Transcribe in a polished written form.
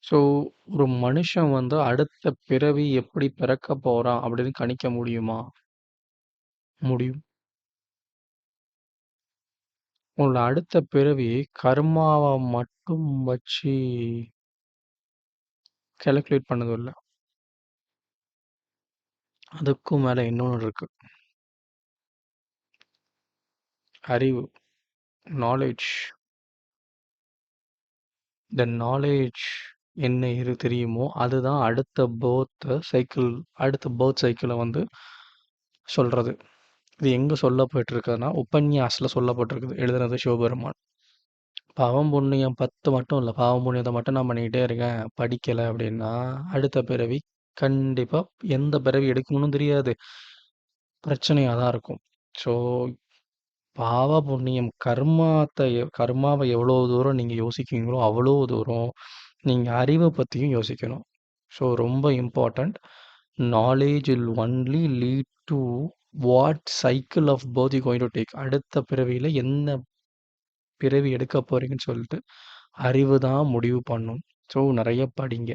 So, ஒரு மனுஷன் வந்து அடுத்த பிறவி எப்படி பிறக்கப் போறான் அப்படின்னு கணிக்க முடியுமா? முடியும். உன்னோட அடுத்த பிறவி கர்மாவ மட்டும் வச்சு கால்குலேட் பண்ணது இல்ல. அதுக்கும் மேல இன்னொன்னு இருக்கு. அறிவு, நாலேட்ஜ். இந்த நாலேட்ஜ் என்ன தெரியுமோ, அதுதான் அடுத்த பர்த் சைக்கிள வந்து சொல்றது. இது எங்க சொல்லப்பட்டிருக்குதுன்னா, உபன்யாஸ்ல சொல்லப்பட்டிருக்குது. எழுதுனது சிவபெருமான். பாவம், புண்ணியம் 10 மட்டும் இல்ல. பாவம், புண்ணியத்த மட்டும் நான் பண்ணிக்கிட்டே இருக்கேன். படிக்கல அப்படின்னா, அடுத்த பிறவி கண்டிப்பா எந்த பிறவி எடுக்கணும்னு தெரியாது. பிரச்சனையா தான் இருக்கும். ஸோ, பாவ, புண்ணியம் கர்மாவ எவ்வளோ தூரம் நீங்க யோசிக்கிறீங்களோ, அவ்வளோ தூரம் நீங்க அறிவ பத்தியும் யோசிக்கணும். ஸோ, ரொம்ப important. Knowledge will only lead to what cycle of birth you going to take. அடுத்த பிறவியில என்ன பிறவி எடுக்க போறீங்கன்னு சொல்லிட்டு அறிவு தான் முடிவு பண்ணும். ஸோ, நெறைய படிங்க.